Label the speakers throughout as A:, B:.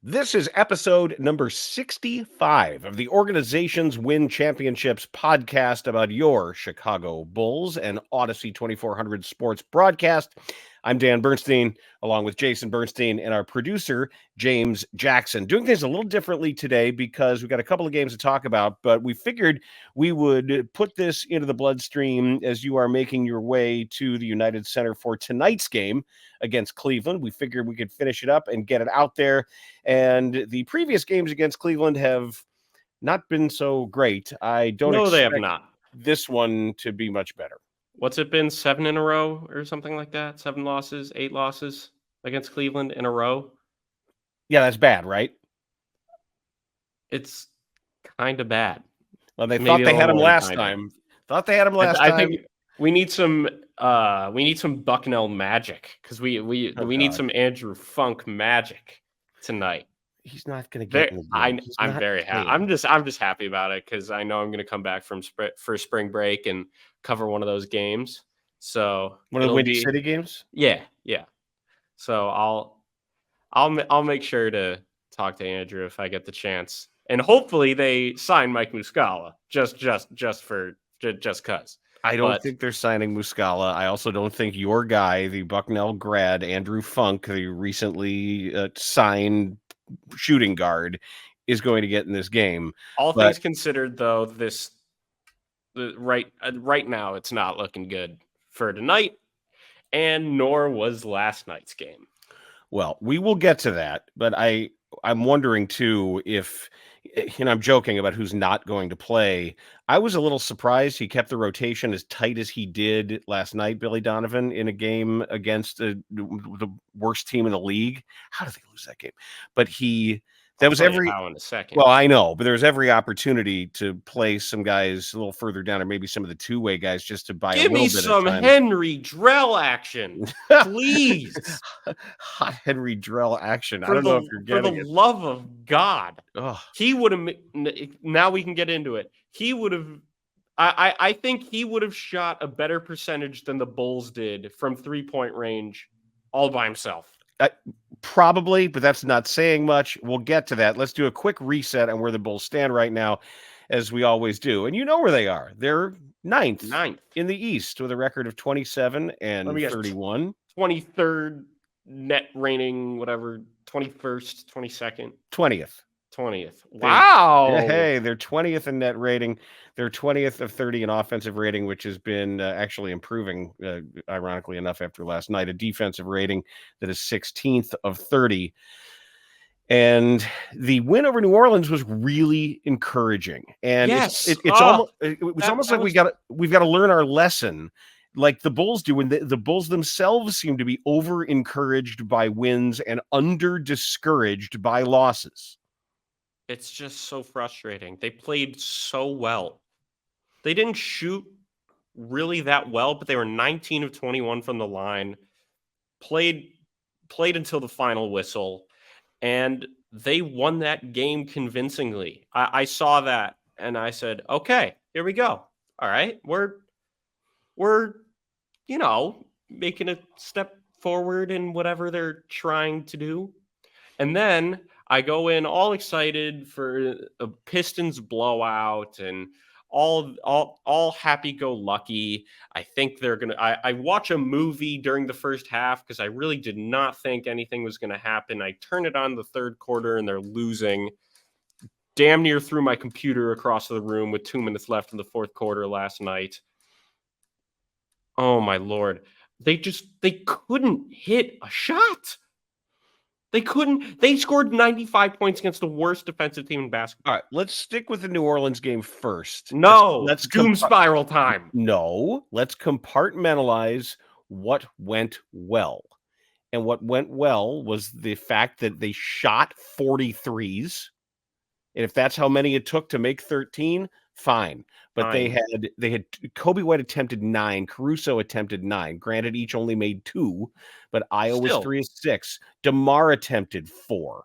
A: This is episode number 65 of the Organizations Win Championships podcast about your Chicago Bulls and Audacy 2400 sports broadcast. I'm Dan Bernstein, along with Jason Bernstein and our producer, James Jackson. Doing things a little differently today because we've got a couple of games to talk about, but we figured we would put this into the bloodstream as you are making your way to the United Center for tonight's game against Cleveland. We figured we could finish it up and get it out there. And the previous games against Cleveland have not been so great. I don't
B: No, they have
A: expect
B: not.
A: this one to be much better.
B: What's it been? 7 in a row or something like that? 7 losses, 8 losses against Cleveland in a row?
A: Yeah, that's bad, right?
B: It's kind of bad.
A: Well, they
B: Maybe
A: thought
B: a
A: they had
B: little
A: him
B: more
A: last
B: kinda.
A: time. Thought they had him last
B: I
A: time.
B: think we need some Bucknell magic because we need
A: God.
B: some Andrew Funk magic tonight.
A: He's not going to get in the game. He's
B: I'm
A: not
B: very happy.
A: playing.
B: I'm just happy about it because I know I'm going to come back from for spring break and cover one of those games. So
A: One of the
B: it'll
A: Windy
B: be
A: City games?
B: yeah. So I'll make sure to talk to Andrew if I get the chance, and hopefully they sign Mike Muscala just cause.
A: I don't
B: But
A: think they're signing Muscala. I also don't think your guy, the Bucknell grad, Andrew Funk, the recently signed shooting guard, is going to get in this game.
B: all
A: But
B: things considered, though, right now it's not looking good for tonight, and nor was last night's game.
A: well, we will get to that, but I'm wondering too if, and I'm joking about who's not going to play. I was a little surprised he kept the rotation as tight as he did last night, Billy Donovan, in a game against the worst team in the league. How did they lose that game? But that was
B: Tell you
A: every.
B: how in a second.
A: Well, I know, but there's every opportunity to play some guys a little further down, or maybe some of the two-way guys, just to buy
B: Give
A: a little
B: me
A: bit
B: some
A: of time.
B: Henry Drell action, please.
A: Hot Henry Drell action. I
B: For
A: don't know if you're
B: the
A: getting it.
B: love of God,
A: Ugh.
B: he would have. Now we can get into it. He would have. I think he would have shot a better percentage than the Bulls did from 3-point range, all by himself.
A: Probably, but that's not saying much. We'll get to that. Let's do a quick reset on where the Bulls stand right now, as we always do. And you know where they are. They're ninth in the East with a record of 27 and 31.
B: 23rd net rating, whatever, 21st, 22nd.
A: 20th.
B: Wow.
A: Hey, they're 20th in net rating. They're 20th of 30 in offensive rating, which has been actually improving, ironically enough, after last night. A defensive rating that is 16th of 30. And the win over New Orleans was really encouraging. And
B: yes,
A: it was almost like we've got to learn our lesson, like the Bulls do. And the Bulls themselves seem to be over encouraged by wins and under discouraged by losses.
B: It's just so frustrating. They played so well. They didn't shoot really that well, but they were 19 of 21 from the line. Played until the final whistle, and they won that game convincingly. I saw that, and I said, "Okay, here we go. All right, we're making a step forward in whatever they're trying to do." And then I go in all excited for a Pistons blowout and all happy-go-lucky. I think they're gonna. I watch a movie during the first half because I really did not think anything was gonna happen. I turn it on the third quarter and they're losing. Damn near threw my computer across the room with 2 minutes left in the fourth quarter last night. Oh my Lord. They couldn't hit a shot. They couldn't. They scored 95 points against the worst defensive team in basketball.
A: All right, let's stick with the New Orleans game first.
B: No,
A: let's
B: doom spiral time.
A: No, let's compartmentalize what went well. And what went well was the fact that they shot 43s. And if that's how many it took to make 13, fine. But they had Kobe White attempted 9, Caruso attempted 9. Granted, each only made 2, but Io was 3 of 6. DeMar attempted 4.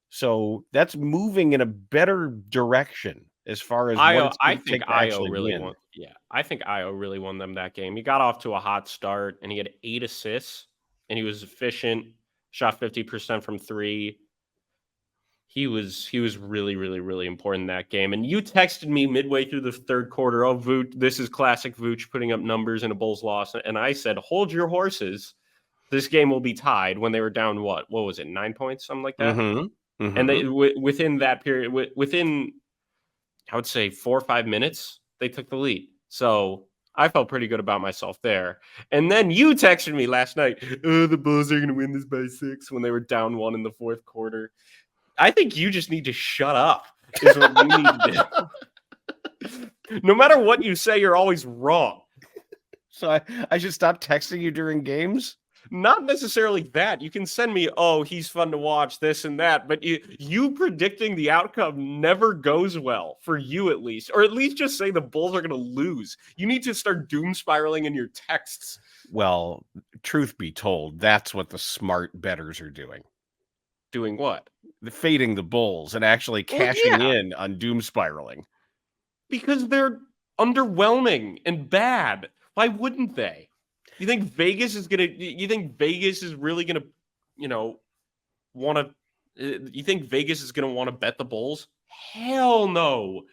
A: So that's moving in a better direction as far as
B: I think Io really won. Yeah, I think Io really won them that game. He got off to a hot start and he had 8 assists and he was efficient, shot 50% from 3. He was really, really, really important in that game. And you texted me midway through the third quarter, "Oh, Vooch, this is classic Vooch putting up numbers in a Bulls loss." And I said, "Hold your horses. This game will be tied." When they were down, what was it, 9 points, something like that? And they within that period, within, I would say, 4 or 5 minutes, they took the lead. So I felt pretty good about myself there. And then you texted me last night, "Oh, the Bulls are going to win this by 6," when they were down 1 in the fourth quarter. I think you just need to shut up, is what you need to do. No matter what you say, you're always wrong.
A: So I should stop texting you during games?
B: Not necessarily that. You can send me, "Oh, he's fun to watch, this and that," but you predicting the outcome never goes well, for you at least. Or at least just say the Bulls are going to lose. You need to start doom spiraling in your texts.
A: Well, truth be told, that's what the smart bettors are doing.
B: Doing what?
A: Fading the Bulls and actually cashing in on doom spiraling.
B: Because they're underwhelming and bad. Why wouldn't they? You think Vegas is really gonna, want to? You think Vegas is gonna want to bet the Bulls? Hell no.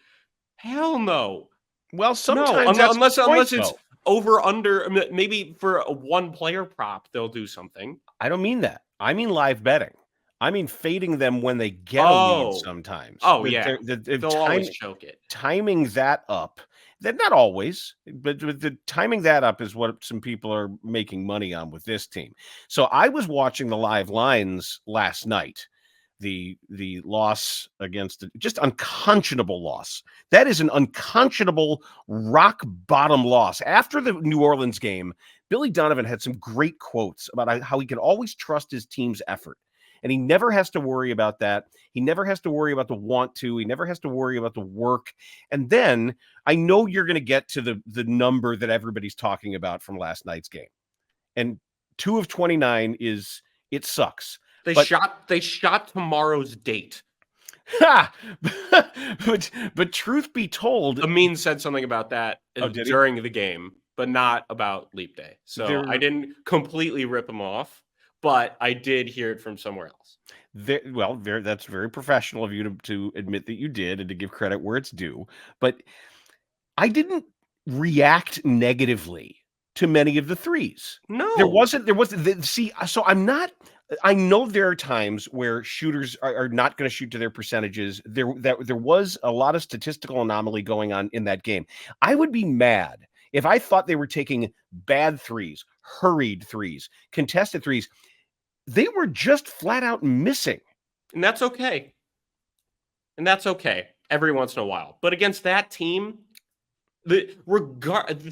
B: Hell no.
A: Well, sometimes
B: unless it's over under. Maybe for a one player prop, they'll do something.
A: I don't mean that. I mean live betting. I mean fading them when they get a lead sometimes.
B: Oh, yeah. They'll always choke it.
A: Timing that up. Not always, but the timing that up is what some people are making money on with this team. So I was watching the live lines last night. The loss against just unconscionable loss. That is an unconscionable rock bottom loss. After the New Orleans game, Billy Donovan had some great quotes about how he can always trust his team's effort. And he never has to worry about that. He never has to worry about the want to. He never has to worry about the work. And then I know you're going to get to the number that everybody's talking about from last night's game. And 2 of 29 it sucks.
B: They shot tomorrow's date.
A: Ha! but truth be told,
B: Amin said something about that during the game, but not about Leap Day. So I didn't completely rip him off, but I did hear it from somewhere else.
A: That's very professional of you to admit that you did and to give credit where it's due. But I didn't react negatively to many of the threes.
B: No,
A: there wasn't. See, so I'm not. I know there are times where shooters are not going to shoot to their percentages. There was a lot of statistical anomaly going on in that game. I would be mad if I thought they were taking bad threes, hurried threes, contested threes. They were just flat out missing.
B: And that's okay. Every once in a while. But against that team, the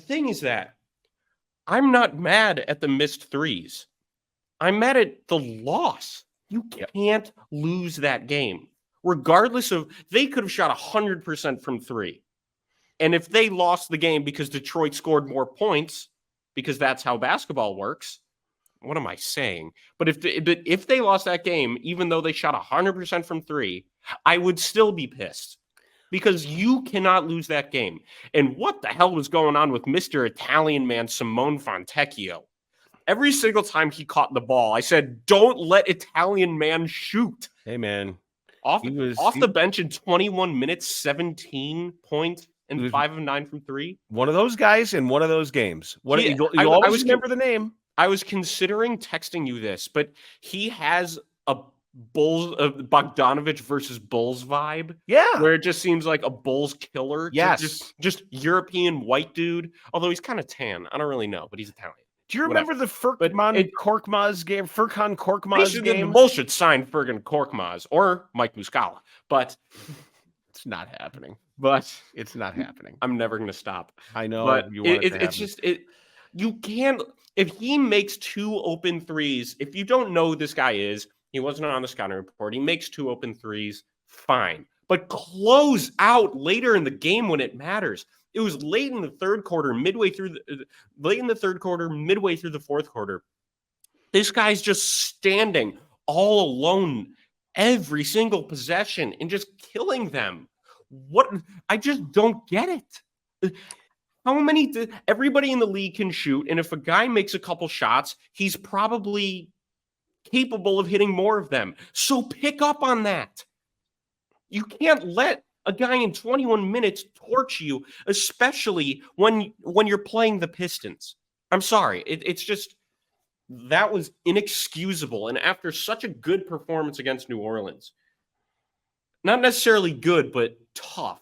B: thing is that I'm not mad at the missed threes. I'm mad at the loss. You can't lose that game. Regardless of, they could have shot 100% from three. And if they lost the game because Detroit scored more points, because that's how basketball works, what am I saying? But if they lost that game, even though they shot 100% from three, I would still be pissed. Because you cannot lose that game. And what the hell was going on with Mr. Italian man Simone Fontecchio? Every single time he caught the ball, I said, "Don't let Italian man shoot."
A: Hey, man.
B: Off the bench in 21 minutes, 17 points, and 5 of 9 from three.
A: One of those guys in one of those games. You always remember the name.
B: I was considering texting you this, but he has a Bogdanovich versus Bulls vibe.
A: Yeah.
B: Where it just seems like a Bulls killer.
A: Yes.
B: Just European white dude. Although he's kind of tan. I don't really know, but he's Italian.
A: Do you remember the Furkan Korkmaz game?
B: The Bulls should sign Furkan Korkmaz or Mike Muscala, but
A: it's not happening. It's not happening.
B: I'm never going to stop.
A: I know.
B: But you can't. If he makes 2 open threes, if you don't know who this guy is, he wasn't on the scouting report. He makes 2 open threes, fine. But close out later in the game when it matters. It was late in the third quarter, midway through the fourth quarter. This guy's just standing all alone every single possession and just killing them. What? I just don't get it. Everybody in the league can shoot, and if a guy makes a couple shots, he's probably capable of hitting more of them. So pick up on that. You can't let a guy in 21 minutes torch you, especially when you're playing the Pistons. I'm sorry. It's just that was inexcusable. And after such a good performance against New Orleans, not necessarily good, but tough,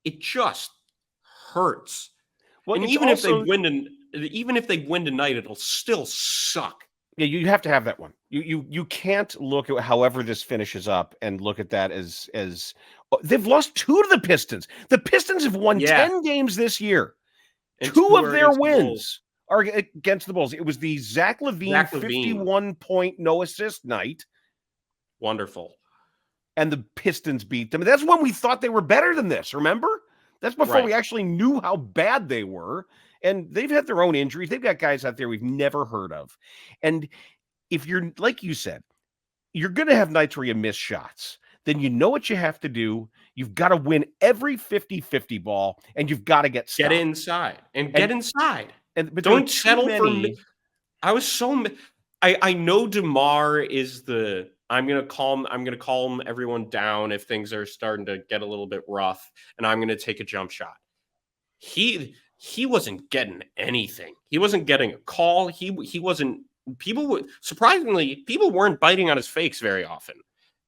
B: it just hurts.
A: Well,
B: And
A: it's
B: even if they
A: also
B: win tonight, it'll still suck.
A: yeah, you have to have that one. You can't look at however this finishes up and look at that as they've lost 2 to the Pistons. The Pistons have won 10 games this year.
B: And
A: 2 of
B: are
A: their
B: against the Bulls.
A: wins are against the Bulls. It was the Zach LaVine 51-point no assist night.
B: Wonderful.
A: And the Pistons beat them. That's when we thought they were better than this, remember? That's before we actually knew how bad they were. And they've had their own injuries. They've got guys out there we've never heard of. And if you're, like you said, you're going to have nights where you miss shots. Then you know what you have to do. You've got to win every 50-50 ball, and you've got to get stopped.
B: Get inside. Get inside.
A: But
B: don't settle for I was so I know DeMar is the I'm gonna calm everyone down if things are starting to get a little bit rough, and I'm gonna take a jump shot. He wasn't getting anything. He wasn't getting a call. He wasn't surprisingly, people weren't biting on his fakes very often.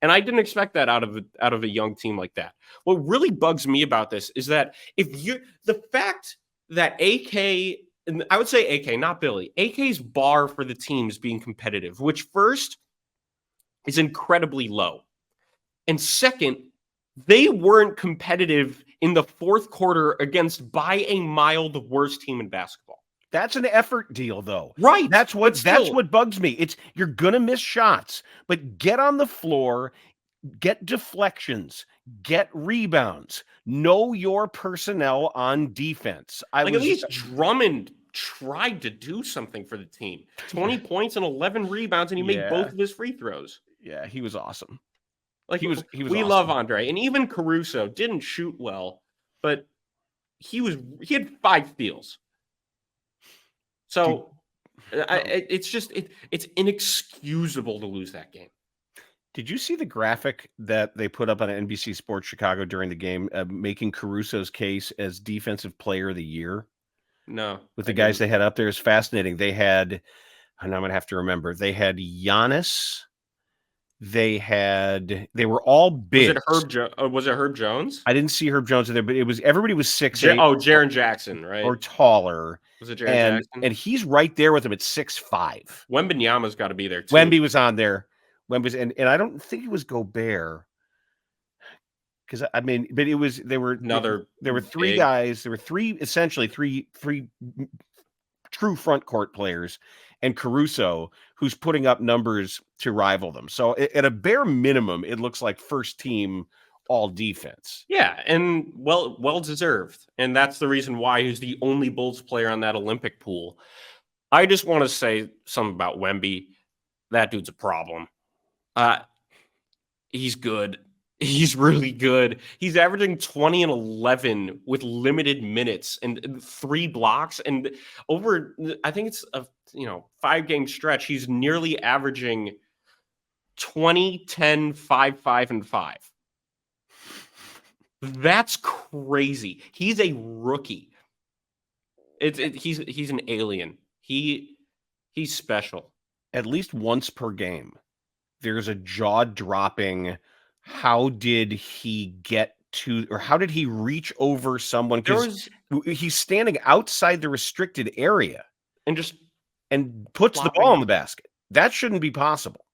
B: And I didn't expect that out of a young team like that. What really bugs me about this is that the fact that AK, and I would say AK, not Billy, AK's bar for the teams being competitive, which first is incredibly low. And second, they weren't competitive in the fourth quarter against by a mile the worst team in basketball.
A: That's an effort deal, though.
B: Right.
A: That's what bugs me. It's you're gonna miss shots, but get on the floor, get deflections, get rebounds, know your personnel on defense.
B: At least Drummond tried to do something for the team. 20 points and 11 rebounds, and he made both of his free throws.
A: Yeah, he was awesome.
B: He was we
A: awesome.
B: love Andre, and even Caruso didn't shoot well, but he had 5 steals. So it's inexcusable to lose that game.
A: Did you see the graphic that they put up on NBC Sports Chicago during the game, making Caruso's case as Defensive Player of the Year?
B: No.
A: With the guys they had up there, is fascinating. They had, and I'm gonna have to remember, they had Giannis. They were all big.
B: Was it Herb Jones?
A: I didn't see Herb Jones in there, but everybody was 6'8".
B: Jaren Jackson, right?
A: Or taller.
B: Was it Jaren Jackson?
A: And he's right there with him at 6'5".
B: Wembanyama's got to be there too.
A: Wemby was on there. And I don't think it was Gobert. Because but it was there were 3 guys. There were essentially three true front court players, and Caruso, who's putting up numbers to rival them. So at a bare minimum, it looks like first team all defense.
B: Yeah, and well deserved. And that's the reason why he's the only Bulls player on that Olympic pool. I just want to say something about Wemby. That dude's a problem. He's good. He's really good. He's averaging 20 and 11 with limited minutes and 3 blocks. And over, I think it's a 5-game stretch, he's nearly averaging 20, 10, 5, 5, and 5. That's crazy. He's a rookie. He's an alien. He's special.
A: At least once per game, there's a jaw-dropping. How did he get to, or how did he reach over someone? Because he's standing outside the restricted area
B: and
A: puts the ball in the basket. That shouldn't be possible.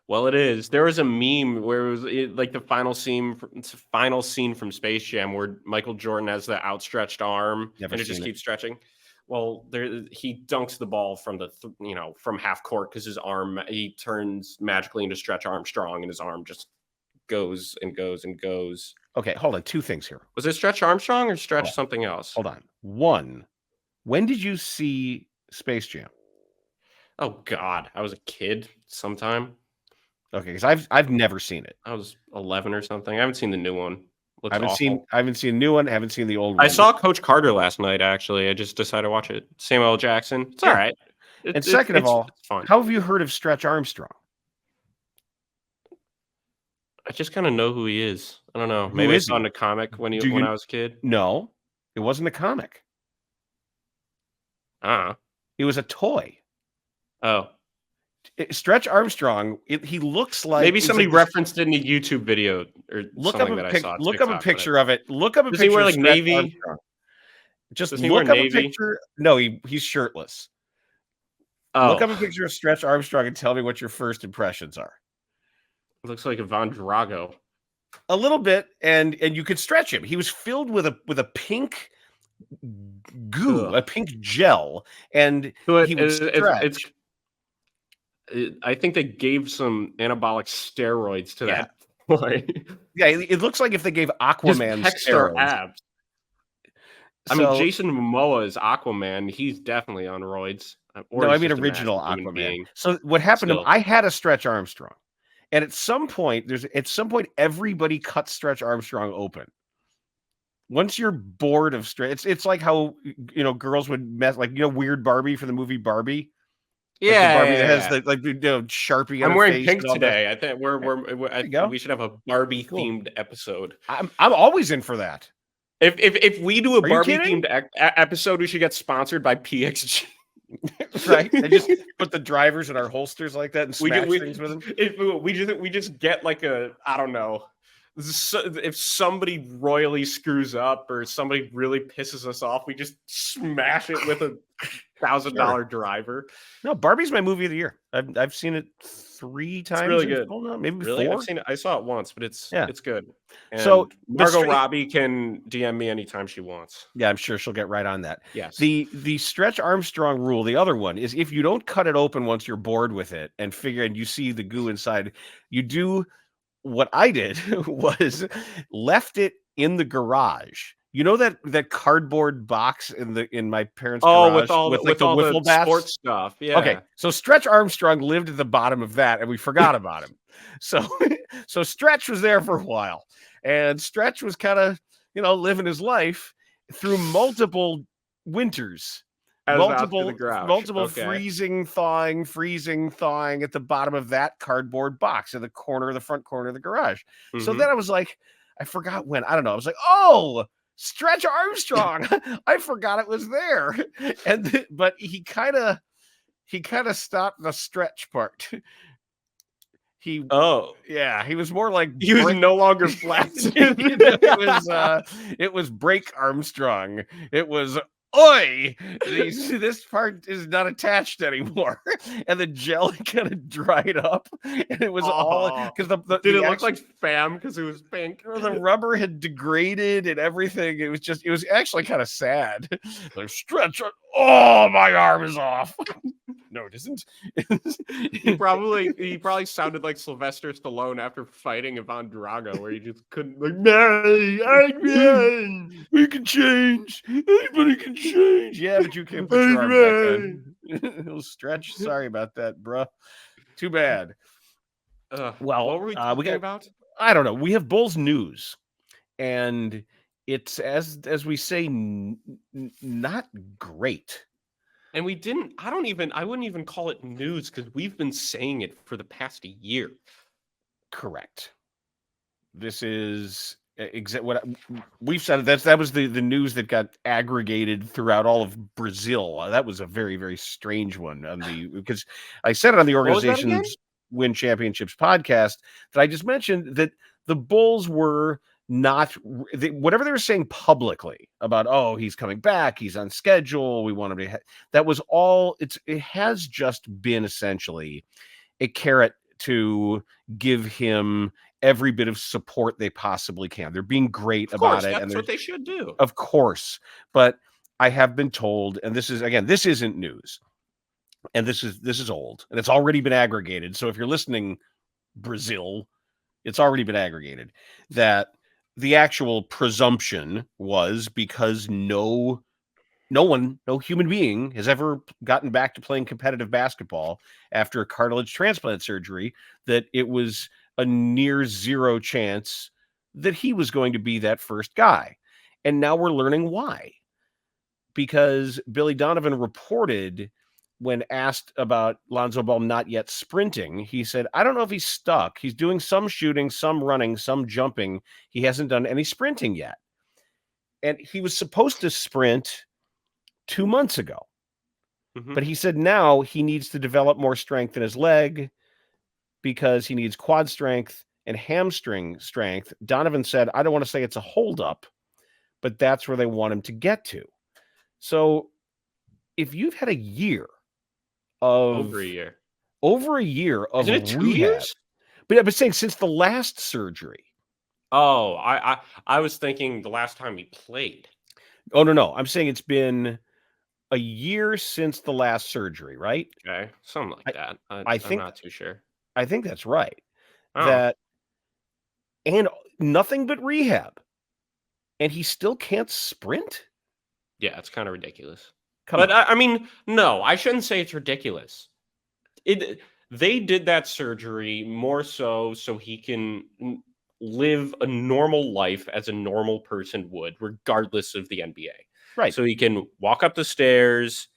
B: Well, it is. There was a meme where it was like the final scene from Space Jam where Michael Jordan has the outstretched arm and it just keeps stretching. Well, he dunks the ball from from half court because he turns magically into Stretch Armstrong, and his arm just goes and goes and goes.
A: Okay, hold on. 2 things here.
B: Was it Stretch Armstrong or Stretch something else?
A: Hold on. 1, when did you see Space Jam?
B: Oh God, I was a kid sometime.
A: Okay, because I've never seen it.
B: I was 11 or something. I haven't seen the new one.
A: I haven't seen the new one. I haven't seen the old one.
B: I saw Coach Carter last night, actually. I just decided to watch it. Samuel L. Jackson. It's all right.
A: And second of all, how have you heard of Stretch Armstrong?
B: I just kind of know who he is. I don't know.
A: Who
B: Maybe I
A: is
B: saw in
A: he?
B: a comic when
A: Do
B: when
A: you
B: I was a kid.
A: No, it wasn't a comic.
B: Ah.
A: It was a toy.
B: Oh.
A: Stretch Armstrong, he looks like
B: Maybe
A: he's
B: somebody
A: like this.
B: referenced it in a YouTube video or something that I saw on
A: Look up a
B: TikTok, but
A: picture of it. Look up a
B: does he wear
A: picture of
B: like
A: Stretch
B: navy?
A: Armstrong. Just
B: Does he wear
A: look up a
B: navy?
A: picture. No, he's shirtless. Look
B: Oh,
A: up a picture of Stretch Armstrong and tell me what your first impressions are.
B: looks like Ivan Drago.
A: A little bit, and you could stretch him. He was filled with a pink goo,
B: Ugh.
A: a pink gel, and
B: So
A: he would
B: it's
A: stretch.
B: I think they gave some anabolic steroids to
A: Yeah.
B: that boy.
A: Yeah, it looks like if they gave
B: His
A: Aquaman
B: pecs are
A: steroids.
B: abs. I mean,
A: So
B: Jason Momoa is Aquaman. He's definitely on roids, or
A: no, I
B: he's
A: mean
B: just a
A: original
B: massive human
A: Aquaman.
B: being.
A: So what happened to him?
B: Still,
A: I had a Stretch Armstrong, and at some point, everybody cuts Stretch Armstrong open. Once you're bored of Stretch, it's like how girls would mess like Weird Barbie for the movie Barbie. Like the Barbie that has the Sharpie on
B: I'm
A: her
B: wearing
A: face
B: pink
A: and all that.
B: today. I think
A: There you go.
B: we should have a Barbie
A: Cool.
B: themed episode.
A: I'm always in for that.
B: If we do a
A: Are you
B: Barbie
A: kidding?
B: themed episode, we should get sponsored by PXG.
A: Right? I just put the drivers in our holsters like that and smash things with them.
B: We just get like a, I don't know. If somebody royally screws up or somebody really pisses us off, we just smash it with a $1,000 driver.
A: No, Barbie's my movie of the year. I've seen it 3 times.
B: It's really good.
A: Maybe
B: Really?
A: 4.
B: I saw it once, but it's good. And
A: So
B: Margot Robbie can DM me anytime she wants.
A: Yeah, I'm sure she'll get right on that.
B: Yes.
A: The Stretch Armstrong rule, the other one, is if you don't cut it open once you're bored with it and you see the goo inside, you do what I did was left it in the garage. You know that cardboard box in my parents' garage
B: with all
A: the wiffle bats?
B: sports stuff. Yeah.
A: Okay, so Stretch Armstrong lived at the bottom of that, and we forgot about him. So Stretch was there for a while, and Stretch was kind of living his life through multiple winters. Multiple freezing, thawing at the bottom of that cardboard box in the front corner of the garage. Mm-hmm. So then I was like, I forgot when. I don't know. I was like, oh, Stretch Armstrong. I forgot it was there. But he kind of stopped the stretch part. He was more like
B: he was no longer flat.
A: It was break Armstrong. It was oi, this part is not attached anymore, and the gel kind of dried up, and it was all because
B: did it look like spam because it was pink?
A: The rubber had degraded and everything. It was actually kind of sad. Like Stretch, oh, my arm is off. No, it isn't.
B: He probably sounded like Sylvester Stallone after fighting Ivan Drago, where he just couldn't like,
A: we can change. Anybody can change. Yeah, but you can't put your arm back on. It'll Stretch. Sorry about that, bruh. Too bad.
B: Well, what were we talking about?
A: I don't know. We have Bulls news, and it's as we say, not great.
B: And we didn't. I wouldn't even call it news because we've been saying it for the past year.
A: Correct. This is what we've said. That was the news that got aggregated throughout all of Brazil. That was a very, very strange one because I said it on the Organizations Win Championships podcast that I just mentioned that the Bulls were not whatever they were saying publicly about, oh, he's coming back, he's on schedule, we want him to that was all it has just been essentially a carrot to give him every bit of support they possibly can. They're being great about it,
B: and that's what they should do.
A: Of course, but I have been told, and this isn't news, and this is old, and it's already been aggregated. So if you're listening, Brazil, it's already been aggregated that the actual presumption was because no human being has ever gotten back to playing competitive basketball after a cartilage transplant surgery, that it was a near zero chance that he was going to be that first guy. And now we're learning why. Because Billy Donovan reported when asked about Lonzo Ball not yet sprinting, he said, I don't know if he's stuck. He's doing some shooting, some running, some jumping. He hasn't done any sprinting yet. And he was supposed to sprint 2 months ago. But he said now he needs to develop more strength in his leg because he needs quad strength and hamstring strength. Donovan said, I don't want to say it's a holdup, but that's where they want him to get to. So if you've had a year of over a year of
B: Isn't it 2
A: rehab,
B: years?
A: but I was saying since the last surgery.
B: Oh, I was thinking the last time he played.
A: Oh, no. I'm saying it's been a year since the last surgery, right?
B: Okay, something like that. I'm not too sure.
A: I think that's right.
B: Oh.
A: And nothing but rehab. And he still can't sprint?
B: Yeah, it's kind of ridiculous.
A: Come on.
B: I mean, no, I shouldn't say it's ridiculous. They did that surgery more so he can live a normal life as a normal person would, regardless of the NBA.
A: Right.
B: So he can walk up the stairs,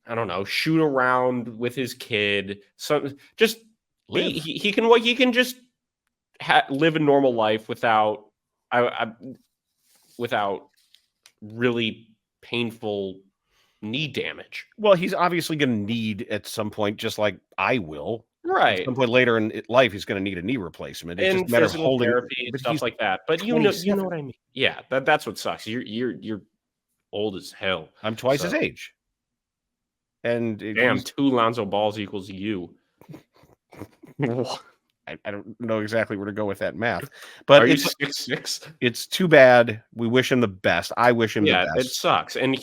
B: I don't know, shoot around with his kid, just live. He can just live a normal life without really painful knee damage.
A: Well, he's obviously going to need at some point, just like I will.
B: Right.
A: At some point later in life, he's going to need a knee replacement. It's
B: and
A: just a matter of
B: physical
A: holding
B: therapy and stuff like that. But you know what I mean. Yeah, that's what sucks. You're old as hell.
A: I'm twice his age. And
B: damn, 2 Lonzo Balls equals you.
A: I don't know exactly where to go with that math, but
B: are you 6'6"?
A: It's too bad. We wish him the best. I wish him the best.
B: Yeah, it sucks, and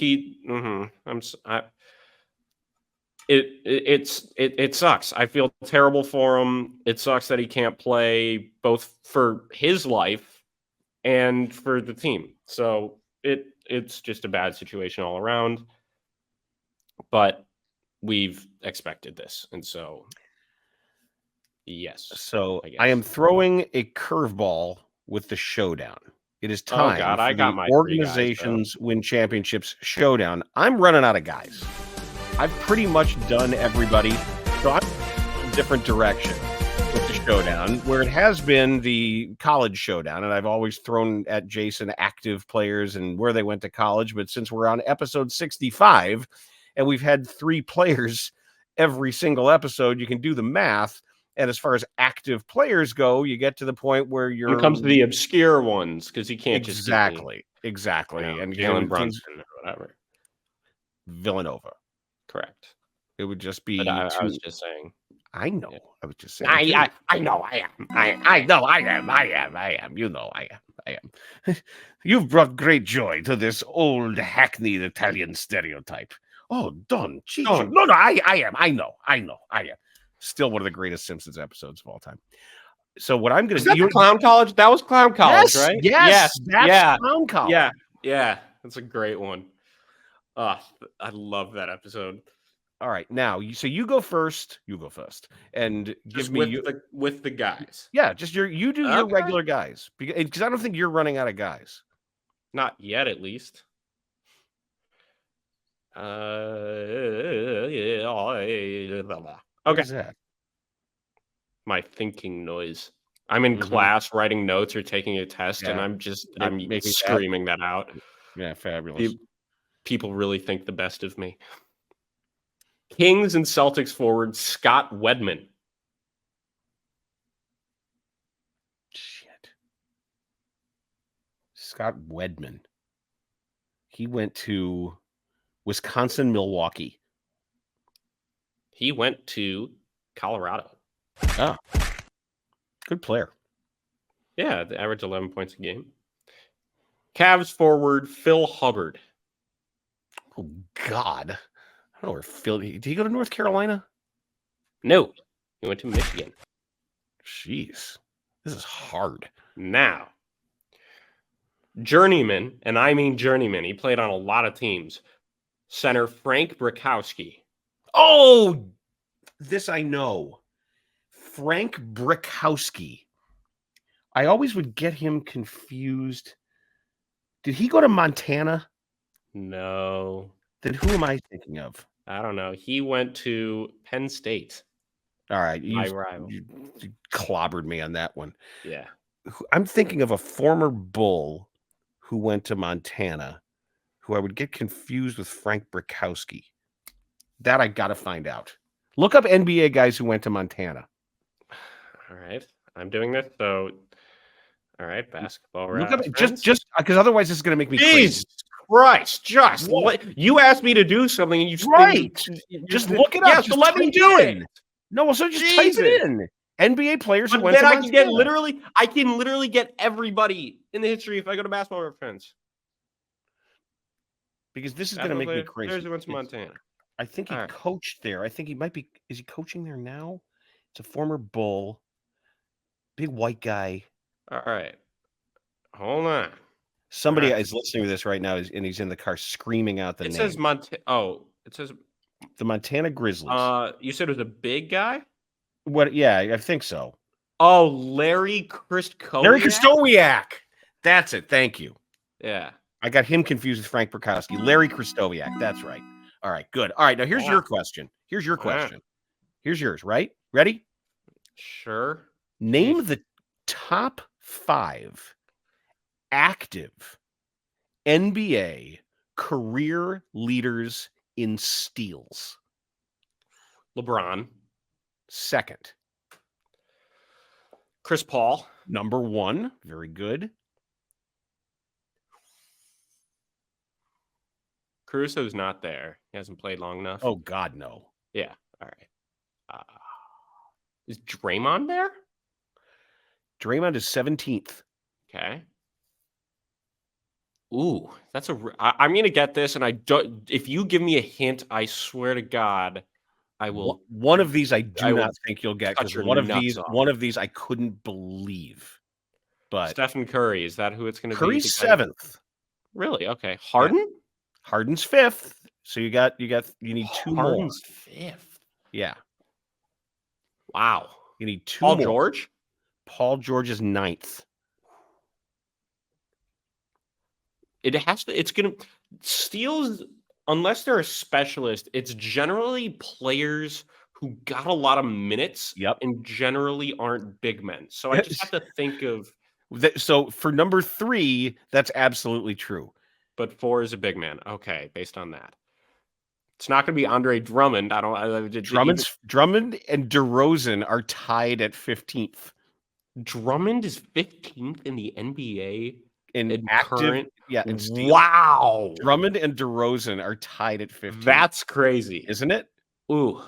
B: it sucks. I feel terrible for him. It sucks that he can't play both for his life and for the team. So it's just a bad situation all around. But we've expected this, and so. Yes.
A: So I am throwing a curveball with the showdown. It is time
B: for
A: I got my organizations win championships showdown. I'm running out of guys. I've pretty much done everybody. So I'm in a different direction with the showdown, where it has been the college showdown. And I've always thrown at Jason active players and where they went to college. But since we're on episode 65 and we've had 3 players every single episode, you can do the math. And as far as active players go, you get to the point where you're.
B: When it comes to the obscure ones, because you can't
A: exactly.
B: You know,
A: and
B: Jalen Brunson or whatever.
A: Villanova.
B: Correct.
A: It would just be.
B: But I was just saying.
A: I know. Yeah. I was just saying.
B: I know. I am.
A: I know. I am. You know. I am. You've brought great joy to this old hackneyed Italian stereotype. Oh, Don. No. I am. I know. I am. Still one of the greatest Simpsons episodes of all time. So what I'm going to do...
B: Clown College? That was Clown College, right?
A: Yes. That's Clown College.
B: Yeah. That's a great one. I love that episode.
A: All right. Now, you go first. You go first. And
B: just
A: give me...
B: with the guys.
A: Yeah, just your regular guys. Because I don't think you're running out of guys.
B: Not yet, at least.
A: Okay. That?
B: My thinking noise. I'm in class writing notes or taking a test, and I'm screaming that out.
A: Yeah, fabulous.
B: People really think the best of me. Kings and Celtics forward Scott Wedman.
A: Shit. Scott Wedman. He went to Wisconsin, Milwaukee.
B: He went to Colorado.
A: Oh, good player.
B: Yeah, they averaged 11 points a game. Cavs forward Phil Hubbard.
A: Oh, God. I don't know where Phil... Did he go to North Carolina?
B: No. He went to Michigan.
A: Jeez. This is hard.
B: Now, journeyman, and I mean journeyman, he played on a lot of teams. Center Frank Brickowski.
A: Oh, this I know. Frank Brickowski. I always would get him confused. Did he go to Montana?
B: No.
A: Then who am I thinking of?
B: I don't know. He went to Penn State.
A: All right,
B: My rival.
A: you clobbered me on that one.
B: Yeah.
A: I'm thinking of a former Bull who went to Montana, who I would get confused with Frank Brickowski. That I got to find out. Look up NBA guys who went to Montana.
B: All right. I'm doing this. So, all right. Basketball
A: Look up
B: reference.
A: just because otherwise this is going to make me crazy.
B: Jesus Christ! You asked me to do something, and you
A: Just look it up.
B: Yeah,
A: Just
B: so let me
A: type
B: do
A: in.
B: it.
A: No, well, so just type it in. NBA players who
B: But
A: went
B: then
A: to
B: I
A: Montana.
B: can literally get everybody in the history if I go to Basketball Reference.
A: Because this is going to make me crazy.
B: Players who went to Montana.
A: I think he coached there. I think he might be. Is he coaching there now? It's a former Bull. Big white guy.
B: All right. Hold on.
A: Somebody is listening to this right now, and he's in the car screaming out the name.
B: It says it says
A: the Montana Grizzlies.
B: You said it was a big guy?
A: What? Yeah, I think so.
B: Oh, Larry Kristowiak.
A: Larry Kristowiak. That's it. Thank you.
B: Yeah.
A: I got him confused with Frank Brickowski. Larry Kristowiak. That's right. All right, good. All right, now here's your question. Here's your question. Here's yours, right? Ready?
B: Sure.
A: Name the top 5 active NBA career leaders in steals.
B: LeBron.
A: Second.
B: Chris Paul.
A: Number 1. Very good.
B: Caruso's not there. He hasn't played long enough.
A: Oh, God, no.
B: Yeah. All right. Is Draymond there?
A: Draymond is 17th.
B: Okay. Ooh, that's I'm going to get this, and I don't. If you give me a hint, I swear to God, I will.
A: One of these I do not think you'll get, because one of these I couldn't believe. But
B: Stephen Curry, is that who it's going to be?
A: Curry's 7th.
B: Really? Okay. Harden?
A: Yeah. Harden's 5th. So you need 2 more.
B: Harden's 5th.
A: Yeah.
B: Wow.
A: You need 2
B: Paul
A: more.
B: George?
A: Paul George is 9th.
B: It's going to steals, unless they're a specialist, it's generally players who got a lot of minutes and generally aren't big men. So I just have to think of.
A: So for number 3, that's absolutely true.
B: But 4 is a big man. Okay, based on that. It's not going to be Andre Drummond.
A: Drummond and DeRozan are tied at 15th.
B: Drummond is 15th in the NBA
A: in active,
B: current.
A: Yeah. In steals.
B: Wow.
A: Drummond and DeRozan are tied at 15th.
B: That's crazy,
A: isn't it?
B: Ooh.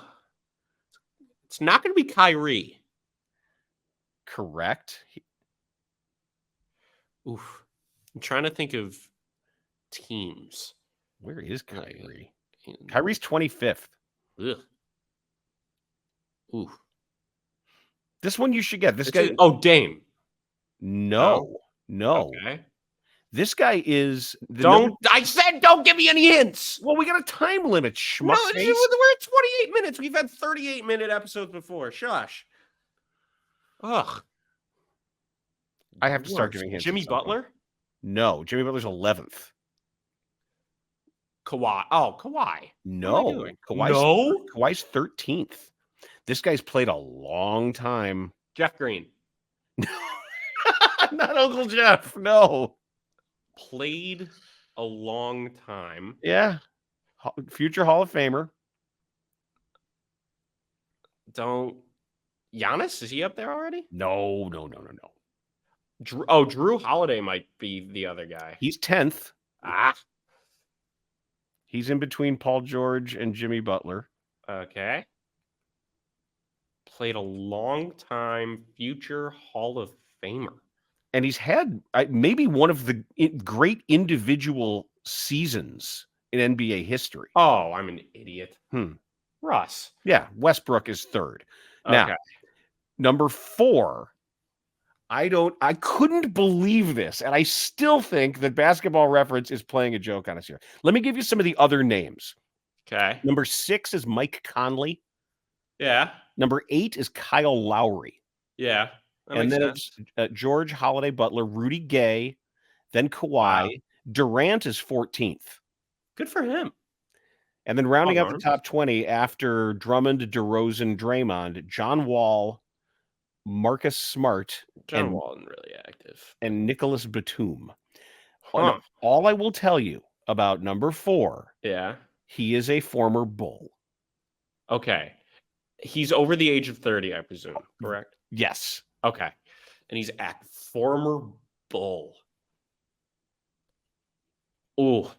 B: It's not going to be Kyrie.
A: Correct.
B: Oof. I'm trying to think of teams.
A: Where is Kyrie? Kyrie's 25th.
B: Ugh. Ooh.
A: This one you should get. This guy.
B: Dame.
A: No.
B: Okay.
A: This guy is.
B: I said don't give me any hints.
A: Well, we got a time limit.
B: No, we're at 28 minutes. We've had 38-minute episodes before. Shush. Ugh.
A: I have to start giving hints.
B: Jimmy Butler?
A: No, Jimmy Butler's 11th.
B: Kawhi. Oh, Kawhi.
A: No. Kawhi's 13th. This guy's played a long time.
B: Jeff Green.
A: Not Uncle Jeff. No.
B: Played a long time.
A: Yeah. Future Hall of Famer.
B: Giannis? Is he up there already?
A: No.
B: Drew Holiday might be the other guy.
A: He's 10th. He's in between Paul George and Jimmy Butler.
B: Okay. Played a long time, future Hall of Famer.
A: And he's had maybe one of the great individual seasons in NBA history.
B: Oh, I'm an idiot. Russ.
A: Yeah, Westbrook is 3rd. Now, number 4, I couldn't believe this, and I still think that Basketball Reference is playing a joke on us here. Let me give you some of the other names.
B: Okay.
A: Number 6 is Mike Conley.
B: Yeah.
A: Number 8 is Kyle Lowry.
B: Yeah.
A: And then it's George, Holiday, Butler, Rudy Gay, then Kawhi. Durant is 14th.
B: Good for him.
A: And then rounding out the
B: Arms.
A: top 20 after Drummond, DeRozan, Draymond, John Wall, Marcus Smart,
B: John Wall isn't really active.
A: and Nicholas Batum.
B: Huh.
A: All I will tell you about number 4,
B: Yeah.
A: he is a former Bull.
B: Okay. He's over the age of 30, I presume, correct?
A: Yes.
B: Okay. And he's a former Bull. Ooh.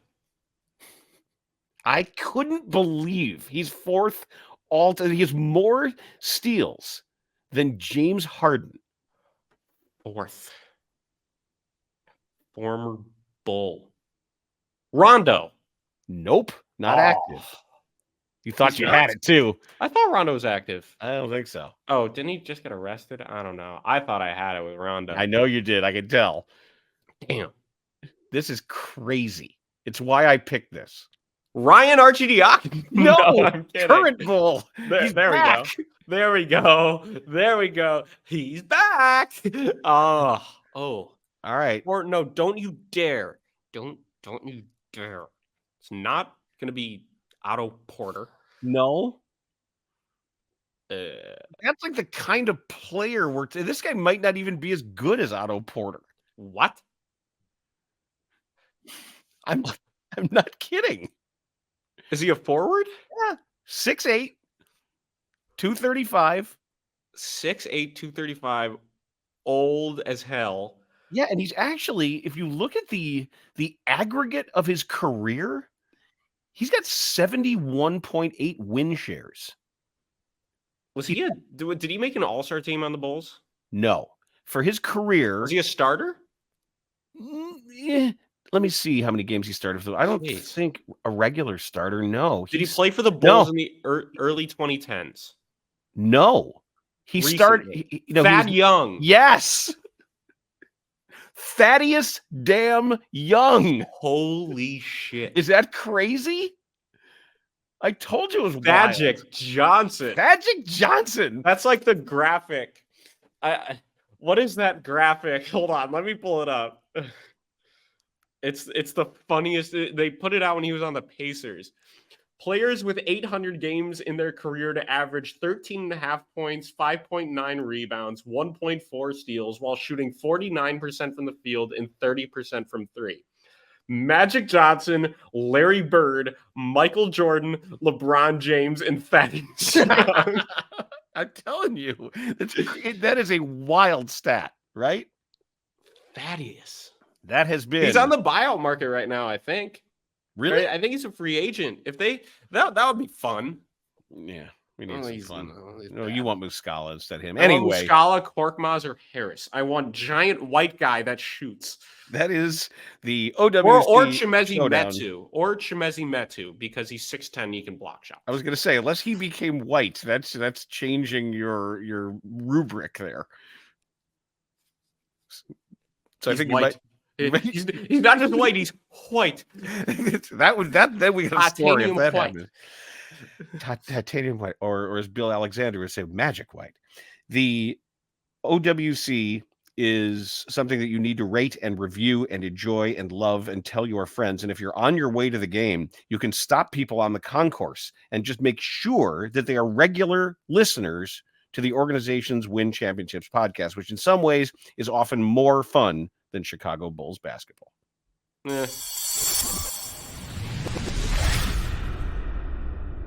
A: I couldn't believe he's 4th he has more steals than James Harden.
B: 4th. Former Bull. Rondo.
A: Nope, not active. You thought
B: He's
A: you
B: not?
A: had it too.
B: I thought Rondo was active.
A: I don't think so.
B: Oh, didn't he just get arrested? I don't know. I thought I had it with Rondo.
A: I know you did. I can tell.
B: Damn.
A: This is crazy. It's why I picked this.
B: Ryan Arcidiacono.
A: No,
B: I'm kidding.
A: current Bull.
B: There we go. There we go. There we go. He's back. Oh.
A: All right.
B: Or no, don't you dare. Don't you dare. It's not gonna be Otto Porter.
A: No. That's like the kind of player where this guy might not even be as good as Otto Porter.
B: What?
A: I'm not kidding.
B: Is he a forward?
A: Yeah. 6'8", 235.
B: 6'8", 235, old as hell.
A: Yeah, and he's actually, if you look at the aggregate of his career, he's got 71.8 win shares.
B: Was he did he make an all-star team on the Bulls?
A: No. For his career.
B: Was he a starter?
A: Let me see how many games he started for. I don't think a regular starter. No.
B: Did he play for the Bulls in the early 2010s?
A: No. He started.
B: Thad Young.
A: Yes. Thaddeus damn Young.
B: Holy shit.
A: Is that crazy? I told you it was
B: Magic Johnson.
A: Magic Johnson.
B: That's like the graphic. What is that graphic? Hold on, let me pull it up. It's the funniest. They put it out when he was on the Pacers. Players with 800 games in their career to average 13.5 points, 5.9 rebounds, 1.4 steals, while shooting 49% from the field and 30% from three. Magic Johnson, Larry Bird, Michael Jordan, LeBron James, and Thaddeus Young.
A: I'm telling you, that is a wild stat, right?
B: Thaddeus.
A: That has been.
B: He's on the buyout market right now, I think.
A: Really?
B: Right? I think he's a free agent. If they that would be fun.
A: Yeah, we need some fun.
B: No,
A: you want Muscala instead of him.
B: Anyway, Muscala, Korkmaz, or Harris. I want giant white guy that shoots.
A: That is the OWC
B: or Chimezie
A: Showdown.
B: Chimezie Metu, because he's 6'10", he can block shots.
A: I was going to say, unless he became white, that's changing your rubric there. So
B: he's
A: I think
B: white. He's not just white; he's white.
A: Then we got a story if that
B: white.
A: happens. Titanium white, or as Bill Alexander would say, magic white. The OWC is something that you need to rate and review and enjoy and love and tell your friends. And if you're on your way to the game, you can stop people on the concourse and just make sure that they are regular listeners to the organization's Win Championships podcast, which in some ways is often more fun than Chicago Bulls basketball.